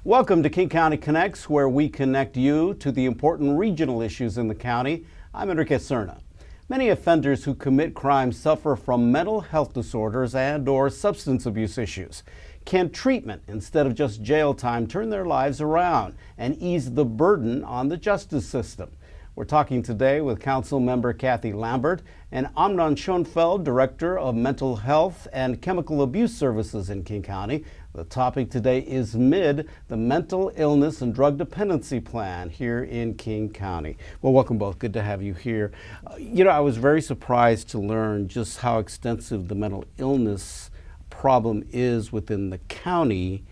Welcome to King County Connects, where we connect you to the important regional issues in the county. I'm Enrique Cerna. Many offenders who commit crimes suffer from mental health disorders and/or substance abuse issues. Can treatment instead of just jail time turn their lives around and ease the burden on the justice system? We're talking today with Council Member Kathy Lambert and Amnon Schoenfeld, Director of Mental Health and Chemical Abuse Services in King County. The topic today is MID, the Mental Illness and Drug Dependency Plan here in King County. Well, welcome both. Good to have you here. I was very surprised to learn just how extensive the mental illness problem is within the county.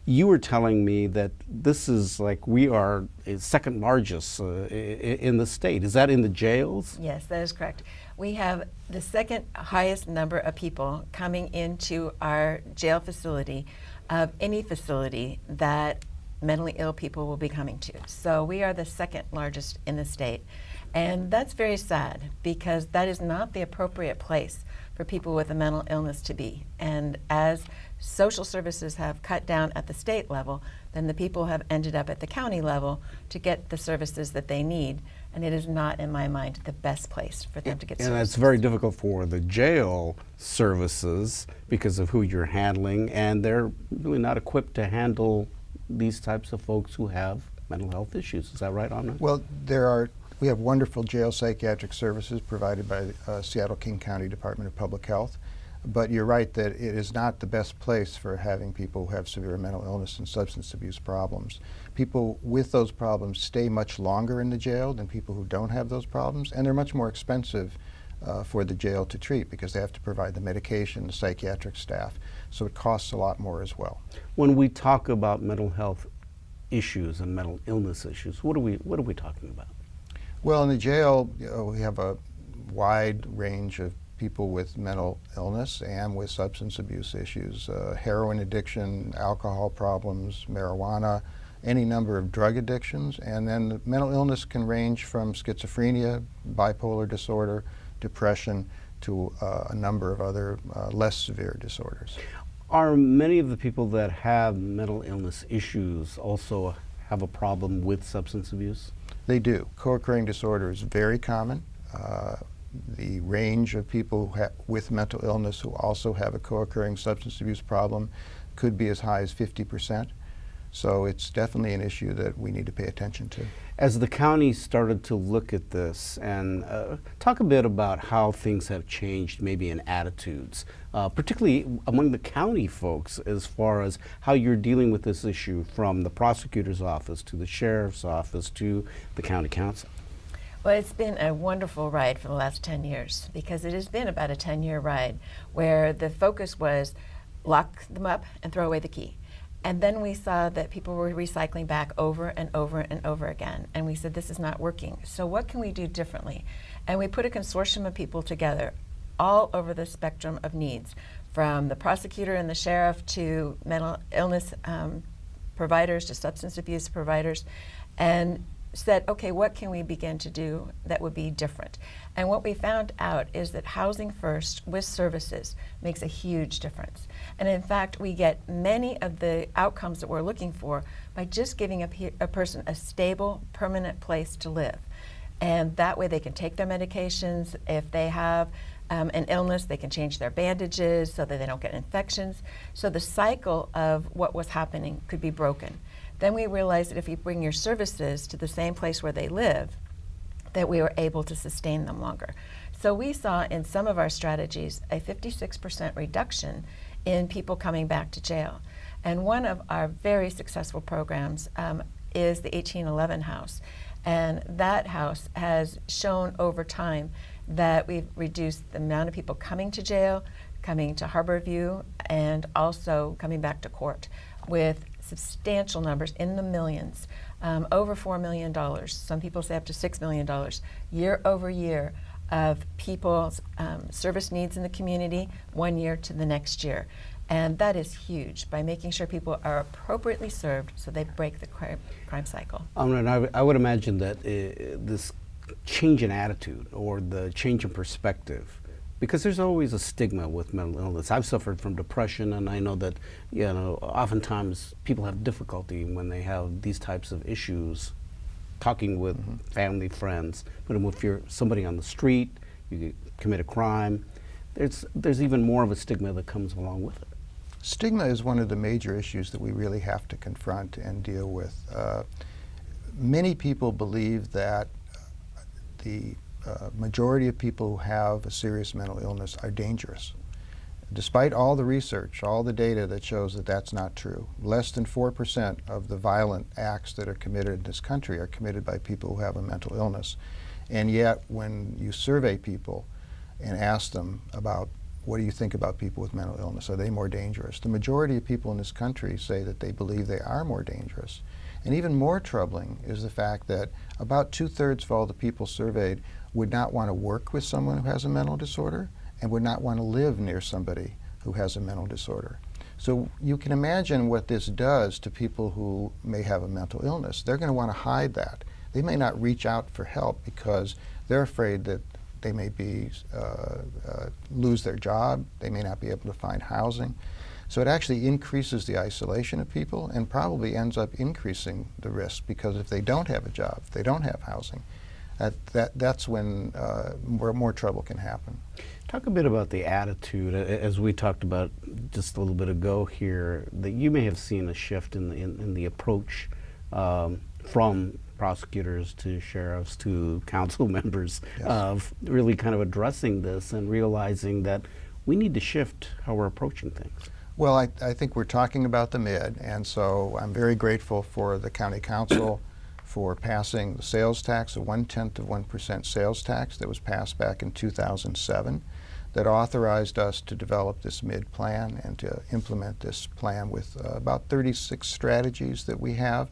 You were telling me that this is like we are second largest in the state. Is that in the jails? Yes, that is correct. We have the second highest number of people coming into our jail facility of any facility that mentally ill people will be coming to. So we are the second largest in the state. And that's very sad because that is not the appropriate place for people with a mental illness to be. And as social services have cut down at the state level, then the people have ended up at the county level to get the services that they need. And it is not, in my mind, the best place for them to get services. And it's very difficult for the jail services because of who you're handling, and they're really not equipped to handle these types of folks who have mental health issues. Is that right, Anna? Well, we have wonderful jail psychiatric services provided by the Seattle-King County Department of Public Health. But you're right that it is not the best place for having people who have severe mental illness and substance abuse problems. People with those problems stay much longer in the jail than people who don't have those problems, and they're much more expensive for the jail to treat because they have to provide the medication, the psychiatric staff, so it costs a lot more as well. When we talk about mental health issues and mental illness issues, what are we talking about? Well, in the jail, we have a wide range of people with mental illness and with substance abuse issues, heroin addiction, alcohol problems, marijuana, any number of drug addictions. And then the mental illness can range from schizophrenia, bipolar disorder, depression, to a number of other less severe disorders. Are many of the people that have mental illness issues also have a problem with substance abuse? They do. Co-occurring disorder is very common. The range of people with mental illness who also have a co-occurring substance abuse problem could be as high as 50%. So it's definitely an issue that we need to pay attention to. As the county started to look at this and talk a bit about how things have changed maybe in attitudes, particularly among the county folks as far as how you're dealing with this issue from the prosecutor's office to the sheriff's office to the county council. Well, it's been a wonderful ride for the last 10 years because it has been about a 10-year ride where the focus was lock them up and throw away the key. And then we saw that people were recycling back over and over and over again. And we said, this is not working. So what can we do differently? And we put a consortium of people together all over the spectrum of needs, from the prosecutor and the sheriff to mental illness providers to substance abuse providers, and said, okay, what can we begin to do that would be different? And what we found out is that housing first with services makes a huge difference. And in fact, we get many of the outcomes that we're looking for by just giving a person a stable, permanent place to live. And that way they can take their medications. If they have an illness, they can change their bandages so that they don't get infections. So the cycle of what was happening could be broken. Then we realized that if you bring your services to the same place where they live, that we were able to sustain them longer. So we saw in some of our strategies a 56% reduction in people coming back to jail. And one of our very successful programs is the 1811 house. And that house has shown over time that we've reduced the amount of people coming to jail, coming to Harborview, and also coming back to court with substantial numbers in the millions, over $4 million. Some people say up to $6 million year over year of people's service needs in the community 1 year to the next year. And that is huge by making sure people are appropriately served so they break the crime cycle. I would imagine that this change in attitude or the change in perspective Because there's always a stigma with mental illness. I've suffered from depression, and I know that, oftentimes people have difficulty when they have these types of issues talking with family, friends. But if you're somebody on the street, you commit a crime, there's even more of a stigma that comes along with it. Stigma is one of the major issues that we really have to confront and deal with. Many people believe that the majority of people who have a serious mental illness are dangerous. Despite all the research, all the data that shows that that's not true, less than 4% of the violent acts that are committed in this country are committed by people who have a mental illness. And yet, when you survey people and ask them about what do you think about people with mental illness, are they more dangerous? The majority of people in this country say that they believe they are more dangerous. And even more troubling is the fact that about 2/3 of all the people surveyed would not want to work with someone who has a mental disorder and would not want to live near somebody who has a mental disorder. So you can imagine what this does to people who may have a mental illness. They're going to want to hide that. They may not reach out for help because they're afraid that they may be lose their job. They may not be able to find housing. So it actually increases the isolation of people and probably ends up increasing the risk, because if they don't have a job, if they don't have housing, that's when more trouble can happen. Talk a bit about the attitude, as we talked about just a little bit ago here, that you may have seen a shift in the approach from prosecutors to sheriffs to council members, yes, of really kind of addressing this and realizing that we need to shift how we're approaching things. Well, I think we're talking about the mid, and so I'm very grateful for the county council for passing the sales tax, a 0.1% sales tax that was passed back in 2007, that authorized us to develop this mid plan and to implement this plan with about 36 strategies that we have.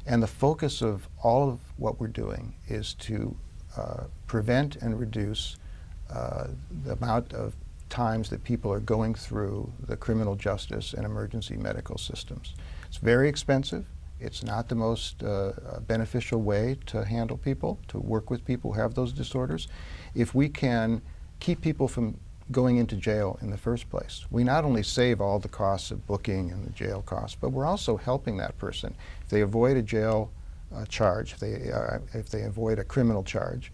And the focus of all of what we're doing is to prevent and reduce the amount of times that people are going through the criminal justice and emergency medical systems. It's very expensive. It's not the most beneficial way to handle people, to work with people who have those disorders. If we can keep people from going into jail in the first place, we not only save all the costs of booking and the jail costs, but we're also helping that person. If they avoid a jail charge, if they avoid a criminal charge,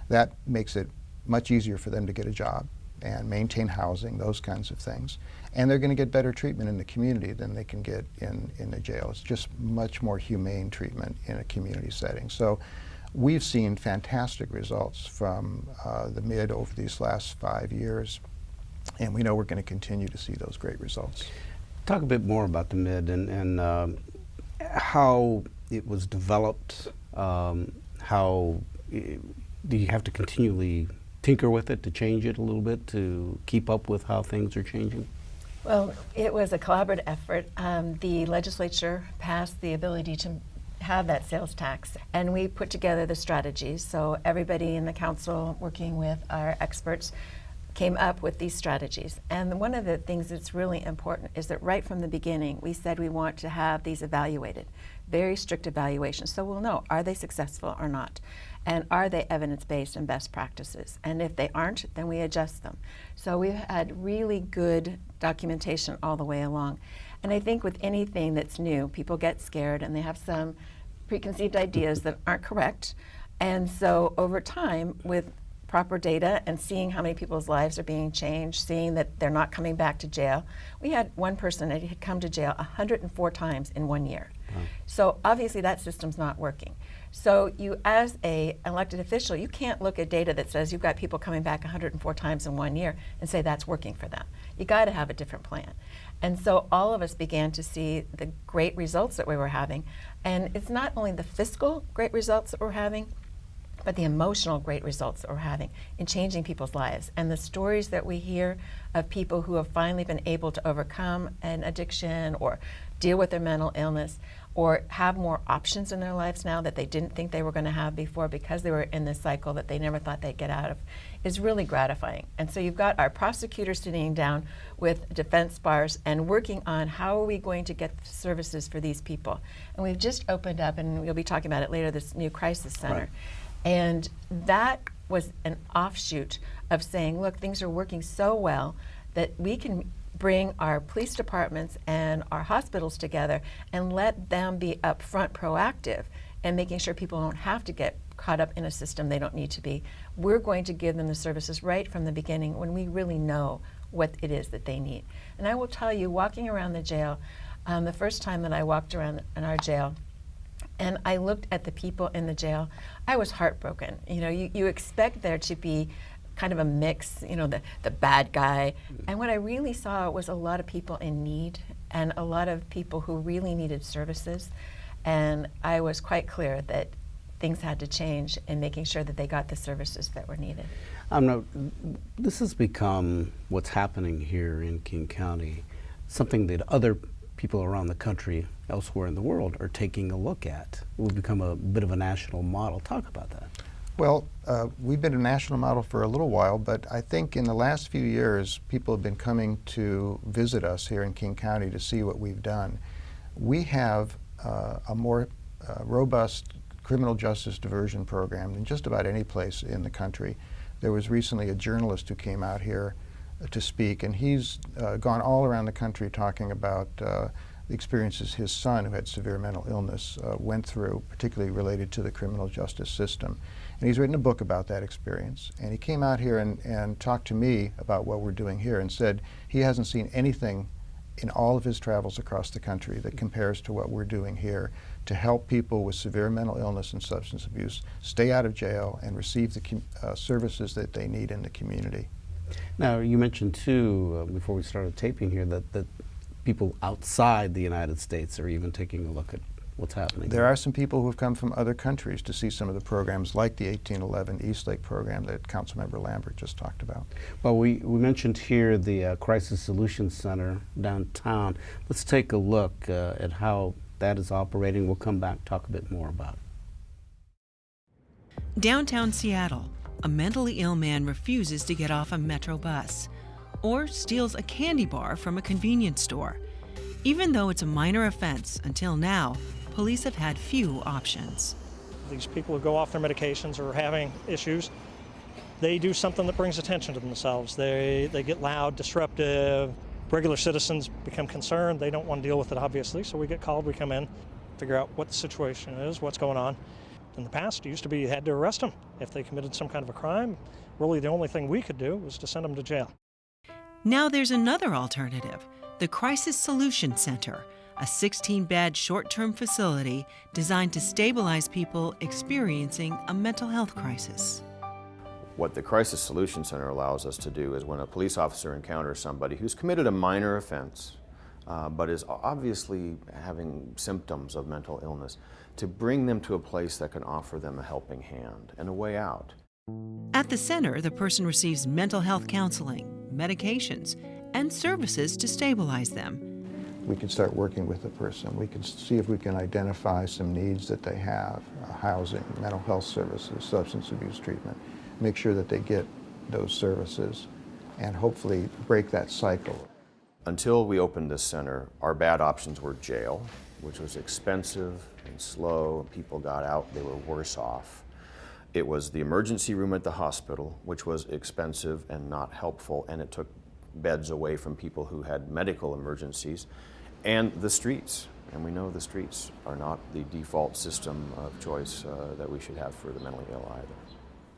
that makes it much easier for them to get a job and maintain housing, those kinds of things. And they're going to get better treatment in the community than they can get in the jail. It's just much more humane treatment in a community setting. So we've seen fantastic results from the mid over these last 5 years, and we know we're going to continue to see those great results. Talk a bit more about the mid and how it was developed. How do you have to continually tinker with it to change it a little bit to keep up with how things are changing? Well, it was a collaborative effort. The legislature passed the ability to have that sales tax, and we put together the strategies. So everybody in the council, working with our experts, came up with these strategies. And one of the things that's really important is that right from the beginning, we said we want to have these evaluated, very strict evaluations, so we'll know, are they successful or not? And are they evidence-based and best practices? And if they aren't, then we adjust them. So we've had really good documentation all the way along. And I think with anything that's new, people get scared and they have some preconceived ideas that aren't correct. And so over time, with proper data and seeing how many people's lives are being changed, seeing that they're not coming back to jail. We had one person that had come to jail 104 times in 1 year. Wow. So obviously that system's not working. So you, as a elected official, you can't look at data that says you've got people coming back 104 times in 1 year and say that's working for them. You got to have a different plan. And so all of us began to see the great results that we were having. And it's not only the fiscal great results that we're having, but the emotional great results that we're having in changing people's lives. And the stories that we hear of people who have finally been able to overcome an addiction or deal with their mental illness or have more options in their lives now that they didn't think they were going to have before because they were in this cycle that they never thought they'd get out of is really gratifying. And so you've got our prosecutors sitting down with defense bars and working on how are we going to get services for these people. And we've just opened up, and we'll be talking about it later, this new crisis center. Right. And that was an offshoot of saying, look, things are working so well that we can bring our police departments and our hospitals together and let them be upfront proactive and making sure people don't have to get caught up in a system they don't need to be. We're going to give them the services right from the beginning when we really know what it is that they need. And I will tell you, walking around the jail, the first time that I walked around in our jail, and I looked at the people in the jail, I was heartbroken. You know, you expect there to be kind of a mix, you know, the bad guy. And what I really saw was a lot of people in need and a lot of people who really needed services. And I was quite clear that things had to change in making sure that they got the services that were needed. This has become what's happening here in King County, something that other people around the country, elsewhere in the world, are taking a look at. We've become a bit of a national model. Talk about that. Well, we've been a national model for a little while, but I think in the last few years, people have been coming to visit us here in King County to see what we've done. We have a more robust criminal justice diversion program than just about any place in the country. There was recently a journalist who came out here to speak, and he's gone all around the country talking about the experiences his son, who had severe mental illness, went through, particularly related to the criminal justice system. And he's written a book about that experience. And he came out here and talked to me about what we're doing here and said he hasn't seen anything in all of his travels across the country that compares to what we're doing here to help people with severe mental illness and substance abuse stay out of jail and receive the services that they need in the community. Now, you mentioned too, before we started taping here, that people outside the United States are even taking a look at what's happening. There are some people who have come from other countries to see some of the programs, like the 1811 Eastlake program that Councilmember Lambert just talked about. Well, we mentioned here the Crisis Solutions Center downtown. Let's take a look at how that is operating. We'll come back and talk a bit more about it. Downtown Seattle, a mentally ill man refuses to get off a metro bus or steals a candy bar from a convenience store. Even though it's a minor offense, until now, police have had few options. These people who go off their medications or are having issues, they do something that brings attention to themselves. They get loud, disruptive. Regular citizens become concerned. They don't want to deal with it, obviously, so we get called, we come in, figure out what the situation is, what's going on. In the past, it used to be you had to arrest them if they committed some kind of a crime. Really, the only thing we could do was to send them to jail. Now there's another alternative, the Crisis Solution Center, a 16-bed short-term facility designed to stabilize people experiencing a mental health crisis. What the Crisis Solution Center allows us to do is when a police officer encounters somebody who's committed a minor offense, but is obviously having symptoms of mental illness, to bring them to a place that can offer them a helping hand and a way out. At the center, the person receives mental health counseling, medications, and services to stabilize them. We can start working with the person. We can see if we can identify some needs that they have, housing, mental health services, substance abuse treatment, make sure that they get those services and hopefully break that cycle. Until we opened this center, our bad options were jail, which was expensive and slow, and people got out, they were worse off. It was the emergency room at the hospital, which was expensive and not helpful, and it took beds away from people who had medical emergencies, and the streets. And we know the streets are not the default system of choice that we should have for the mentally ill either.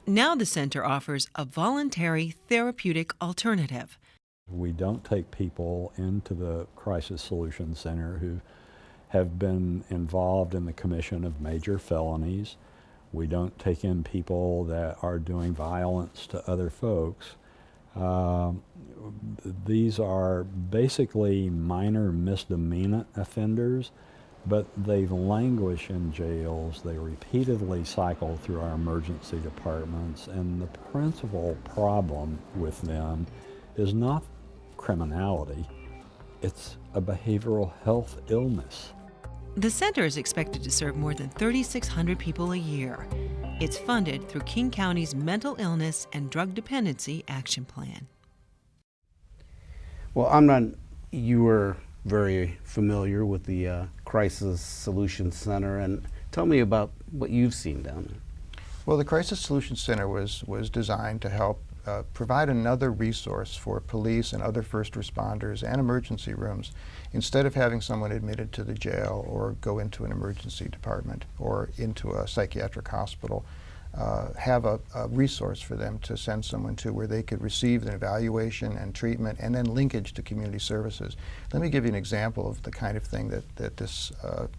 Now the center offers a voluntary therapeutic alternative. We don't take people into the Crisis Solution Center who have been involved in the commission of major felonies. We don't take in people that are doing violence to other folks. These are basically minor misdemeanor offenders, but they languish in jails. They repeatedly cycle through our emergency departments, and the principal problem with them is not criminality, it's a behavioral health illness. The center is expected to serve more than 3,600 people a year. It's funded through King County's Mental Illness and Drug Dependency Action Plan. Well, you were very familiar with the Crisis Solution Center, and tell me about what you've seen down there. Well, the Crisis Solutions Center was designed to help provide another resource for police and other first responders and emergency rooms. Instead of having someone admitted to the jail or go into an emergency department or into a psychiatric hospital, have a resource for them to send someone to where they could receive an evaluation and treatment and then linkage to community services. Let me give you an example of the kind of thing that this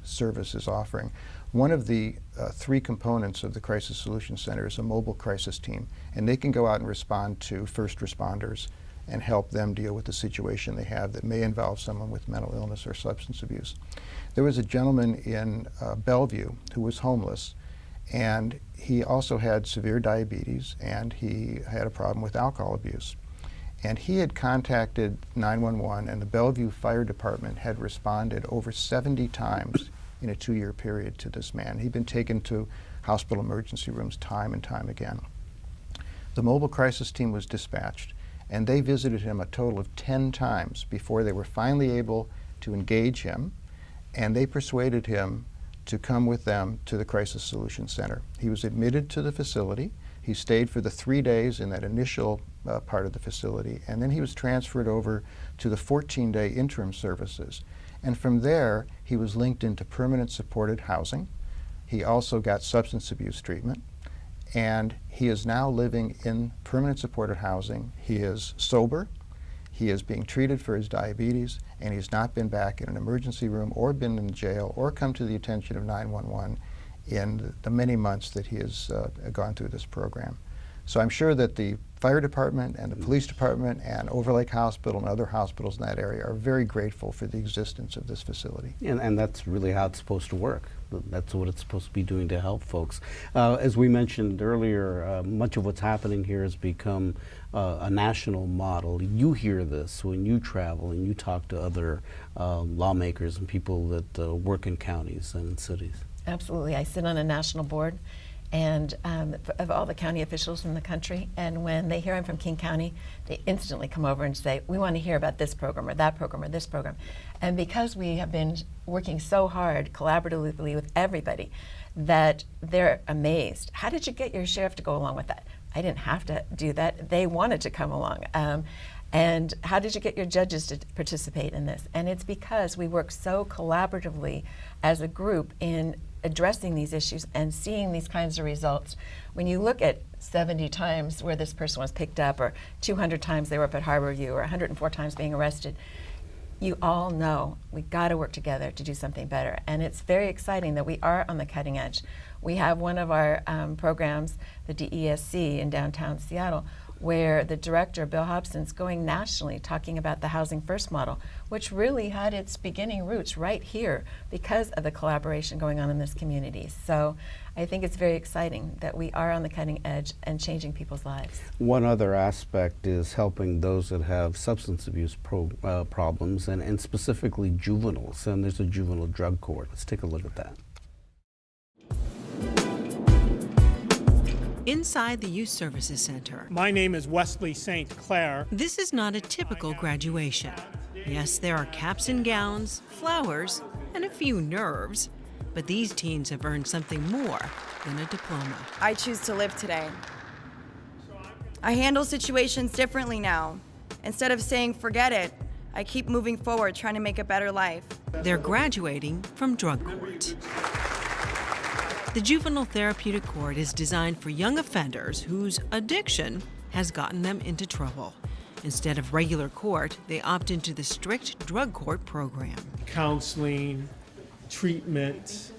service is offering. One of the three components of the Crisis Solutions Center is a mobile crisis team, and they can go out and respond to first responders and help them deal with the situation they have that may involve someone with mental illness or substance abuse. There was a gentleman in Bellevue who was homeless, and he also had severe diabetes, and he had a problem with alcohol abuse. And he had contacted 911, and the Bellevue Fire Department had responded over 70 times in a 2-year period to this man. He'd been taken to hospital emergency rooms time and time again. The mobile crisis team was dispatched, and they visited him a total of 10 times before they were finally able to engage him, and they persuaded him to come with them to the Crisis Solutions Center. He was admitted to the facility. He stayed for the 3 days in that initial part of the facility, and then he was transferred over to the 14-day interim services. And from there, he was linked into permanent supported housing. He also got substance abuse treatment, and he is now living in permanent supported housing. He is sober. He is being treated for his diabetes, and he's not been back in an emergency room or been in jail or come to the attention of 911 in the many months that he has gone through this program. So I'm sure that the fire department and the police department and Overlake Hospital and other hospitals in that area are very grateful for the existence of this facility. And that's really how it's supposed to work. That's what it's supposed to be doing to help folks. As we mentioned earlier, much of what's happening here has become a national model. You hear this when you travel and you talk to other lawmakers and people that work in counties and cities. Absolutely. I sit on a national board and of all the county officials in the country, and when they hear I'm from King County, they instantly come over and say, we want to hear about this program or that program or this program. And because we have been working so hard collaboratively with everybody, that they're amazed. How did you get your sheriff to go along with that? I didn't have to do that. They wanted to come along. And how did you get your judges to participate in this? And it's because we work so collaboratively as a group in addressing these issues and seeing these kinds of results. When you look at 70 times where this person was picked up, or 200 times they were up at Harborview, or 104 times being arrested, you all know we got to work together to do something better. And it's very exciting that we are on the cutting edge. We have one of our programs, the DESC in downtown Seattle, where the director, Bill Hobson's going nationally talking about the Housing First model, which really had its beginning roots right here because of the collaboration going on in this community. So I think it's very exciting that we are on the cutting edge and changing people's lives. One other aspect is helping those that have substance abuse problems, and specifically juveniles, and there's a juvenile drug court. Let's take a look at that. Inside the Youth Services Center. My name is Wesley St. Clair. This is not a typical graduation. Yes, there are caps and gowns, flowers, and a few nerves, but these teens have earned something more than a diploma. I choose to live today. I handle situations differently now. Instead of saying forget it, I keep moving forward, trying to make a better life. They're graduating from drug court. The Juvenile Therapeutic Court is designed for young offenders whose addiction has gotten them into trouble. Instead of regular court, they opt into the strict drug court program. Counseling, treatment,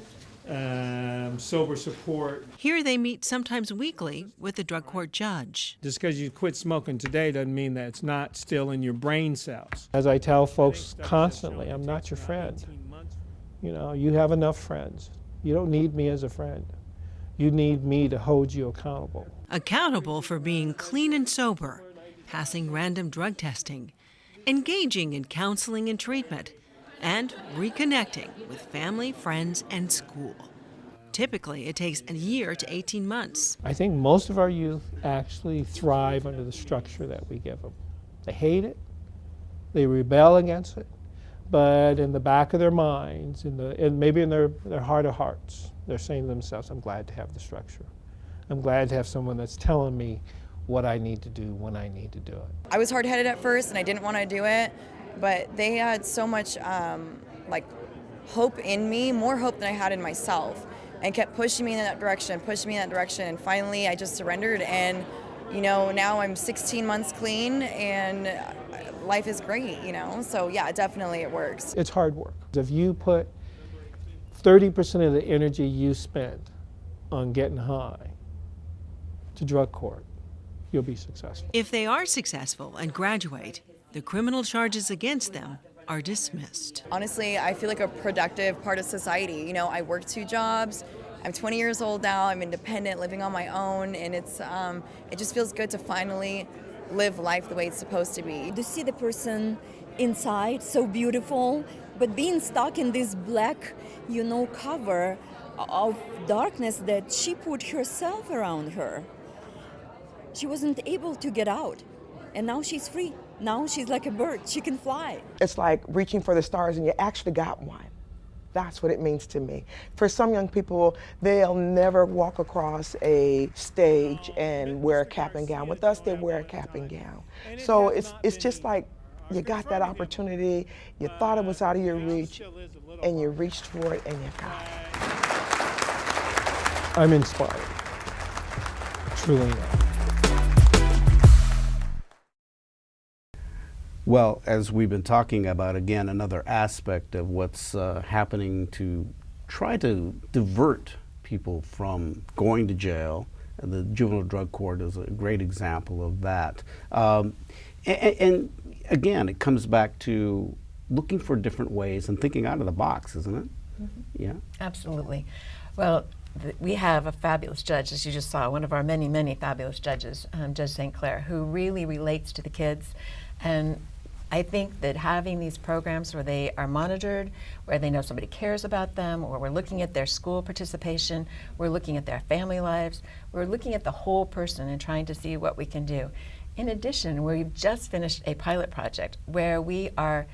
sober support. Here they meet sometimes weekly with the drug court judge. Just because you quit smoking today doesn't mean that it's not still in your brain cells. As I tell folks constantly, I'm not your friend. You know, you have enough friends. You don't need me as a friend. You need me to hold you accountable. Accountable for being clean and sober, passing random drug testing, engaging in counseling and treatment, and reconnecting with family, friends, and school. Typically, it takes a year to 18 months. I think most of our youth actually thrive under the structure that we give them. They hate it, they rebel against it, but in the back of their minds, maybe in their heart of hearts, they're saying to themselves, I'm glad to have the structure. I'm glad to have someone that's telling me what I need to do when I need to do it. I was hard-headed at first and I didn't want to do it, but they had so much like hope in me, more hope than I had in myself, and kept pushing me in that direction, and finally I just surrendered, and you know, now I'm 16 months clean and life is great, you know, so yeah, definitely it works. It's hard work. If you put 30% of the energy you spend on getting high to drug court, you'll be successful. If they are successful and graduate, the criminal charges against them are dismissed. Honestly, I feel like a productive part of society. You know, I work 2 jobs. I'm 20 years old now. I'm independent, living on my own, and it just feels good to finally live life the way it's supposed to be. To see the person inside, so beautiful, but being stuck in this black, you know, cover of darkness that she put herself around her. She wasn't able to get out, and now she's free. Now she's like a bird, she can fly. It's like reaching for the stars and you actually got one. That's what it means to me. For some young people, they'll never walk across a stage and wear a cap and gown. With us, they wear a cap and gown. So it's just like you got that opportunity, you thought it was out of your reach, and you reached for it and you got it. I'm inspired, truly am. Well, as we've been talking about, again, another aspect of what's happening to try to divert people from going to jail, and the juvenile drug court is a great example of that. And again, it comes back to looking for different ways and thinking out of the box, isn't it? Mm-hmm. Yeah. Absolutely. Well, we have a fabulous judge, as you just saw, one of our many, many fabulous judges, Judge St. Clair, who really relates to the kids. And I think that having these programs where they are monitored, where they know somebody cares about them, or we're looking at their school participation, we're looking at their family lives, we're looking at the whole person and trying to see what we can do. In addition, we've just finished a pilot project where we are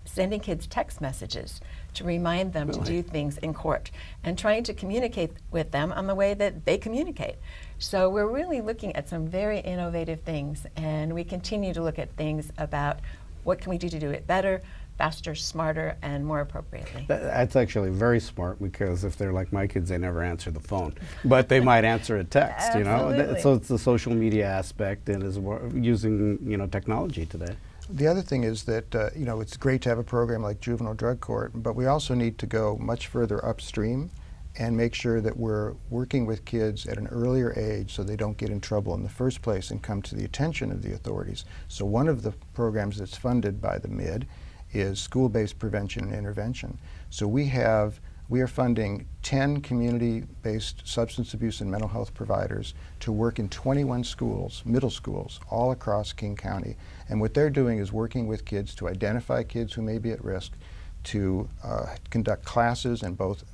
sending kids text messages to remind them to do things in court and trying to communicate with them on the way that they communicate. So we're really looking at some very innovative things, and we continue to look at things about what can we do to do it better, faster, smarter, and more appropriately. That's actually very smart, because if they're like my kids, they never answer the phone, but they might answer a text, you know. Absolutely. So it's the social media aspect and is using, you know, technology today. The other thing is that, you know, it's great to have a program like Juvenile Drug Court, but we also need to go much further upstream and make sure that we're working with kids at an earlier age so they don't get in trouble in the first place and come to the attention of the authorities. So one of the programs that's funded by the MID is school-based prevention and intervention. So we are funding 10 community-based substance abuse and mental health providers to work in 21 schools, middle schools, all across King County. And what they're doing is working with kids to identify kids who may be at risk, to conduct classes in both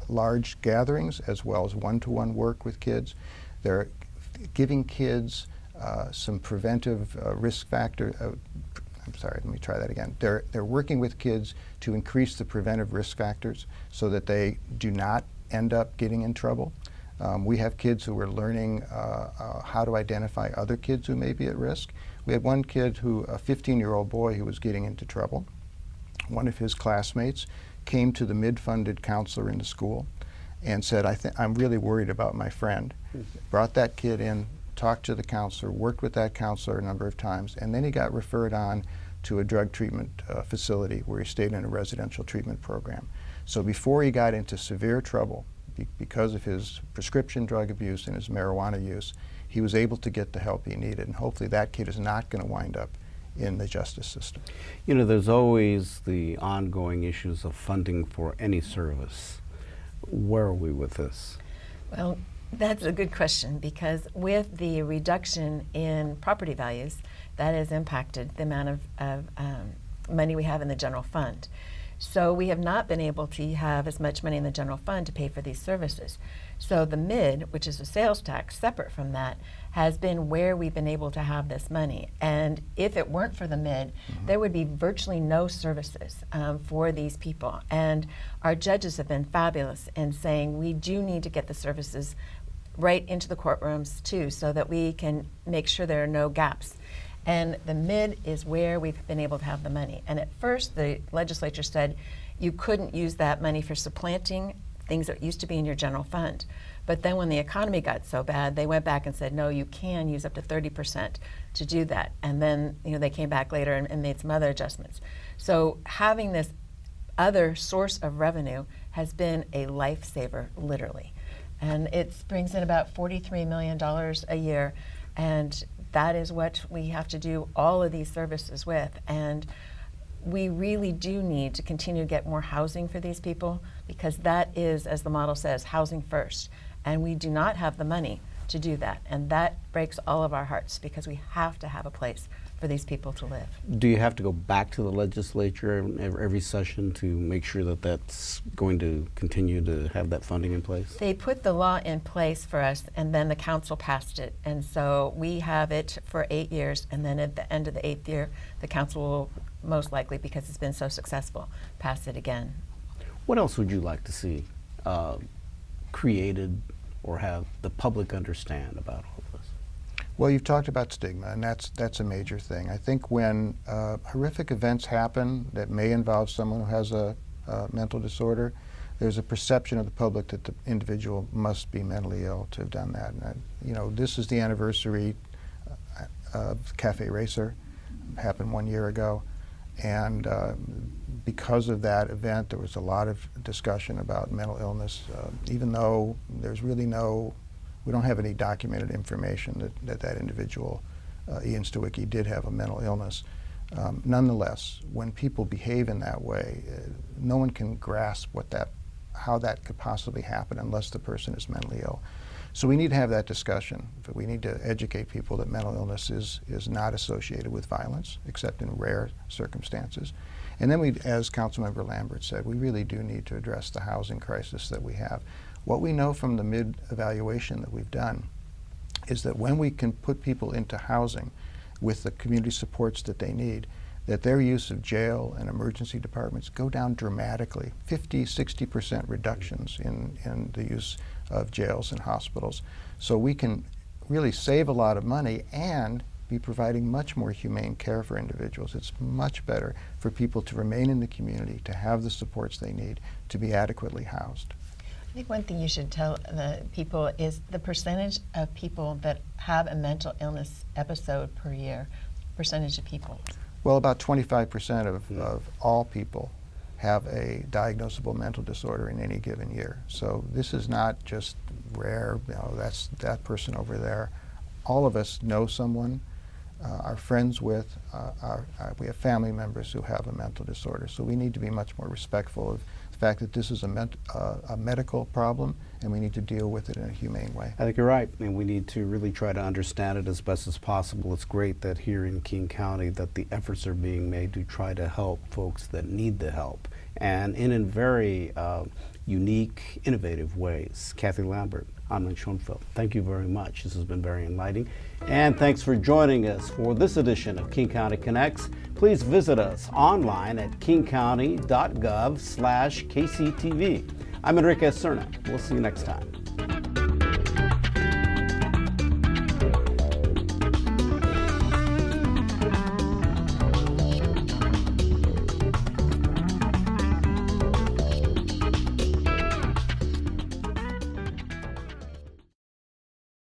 large gatherings as well as one-to-one work with kids. They're giving kids some preventive risk factor. I'm sorry, let me try that again. They're working with kids to increase the preventive risk factors so that they do not end up getting in trouble. We have kids who are learning how to identify other kids who may be at risk. We had one kid a 15-year-old boy who was getting into trouble. One of his classmates came to the mid-funded counselor in the school and said, I'm really worried about my friend. Brought that kid in, talked to the counselor, worked with that counselor a number of times, and then he got referred on to a drug treatment facility where he stayed in a residential treatment program. So before he got into severe trouble because of his prescription drug abuse and his marijuana use, he was able to get the help he needed, and hopefully that kid is not going to wind up in the justice system. You know, there's always the ongoing issues of funding for any service. Where are we with this? Well, that's a good question, because with the reduction in property values, that has impacted the amount of money we have in the general fund. So we have not been able to have as much money in the general fund to pay for these services. So the MID, which is a sales tax separate from that, has been where we've been able to have this money. And if it weren't for the MID, there would be virtually no services for these people. And our judges have been fabulous in saying we do need to get the services right into the courtrooms too, so that we can make sure there are no gaps. And the mid is where we've been able to have the money. And at first, the legislature said you couldn't use that money for supplanting things that used to be in your general fund. But then when the economy got so bad, they went back and said, no, you can use up to 30% to do that. And then they came back later and made some other adjustments. So having this other source of revenue has been a lifesaver, literally. And it brings in about $43 million a year. And that is what we have to do all of these services with. And we really do need to continue to get more housing for these people, because that is, as the model says, housing first. And we do not have the money to do that. And that breaks all of our hearts, because we have to have a place for these people to live. Do you have to go back to the legislature every session to make sure that that's going to continue to have that funding in place? They put the law in place for us, and then the council passed it. And so we have it for 8 years, and then at the end of the 8th year, the council will most likely, because it's been so successful, pass it again. What else would you like to see created or have the public understand about all of this? Well, you've talked about stigma, and that's a major thing. I think when horrific events happen that may involve someone who has a mental disorder, there's a perception of the public that the individual must be mentally ill to have done that. And this is the anniversary of Cafe Racer, happened 1 year ago, and because of that event, there was a lot of discussion about mental illness, even though there's really we don't have any documented information that individual, Ian Stawicki, did have a mental illness. Nonetheless, when people behave in that way, no one can grasp how that could possibly happen unless the person is mentally ill. So we need to have that discussion. We need to educate people that mental illness is not associated with violence, except in rare circumstances. And then as Councilmember Lambert said, we really do need to address the housing crisis that we have. What we know from the mid-evaluation that we've done is that when we can put people into housing with the community supports that they need, that their use of jail and emergency departments go down dramatically, 50–60% reductions in the use of jails and hospitals. So we can really save a lot of money and be providing much more humane care for individuals. It's much better for people to remain in the community, to have the supports they need, to be adequately housed. I think one thing you should tell the people is the percentage of people that have a mental illness episode per year, percentage of people. Well, about 25% of all people have a diagnosable mental disorder in any given year. So this is not just rare, that's that person over there. All of us know someone, are friends with, we have family members who have a mental disorder. So we need to be much more respectful of the fact that this is a medical problem, and we need to deal with it in a humane way. I think you're right, and we need to really try to understand it as best as possible. It's great that here in King County that the efforts are being made to try to help folks that need the help, and in very unique, innovative ways. Kathy Lambert, I'm Lynn Schoenfeld. Thank you very much. This has been very enlightening. And thanks for joining us for this edition of King County Connects. Please visit us online at kingcounty.gov/KCTV. I'm Enrique Serna. We'll see you next time.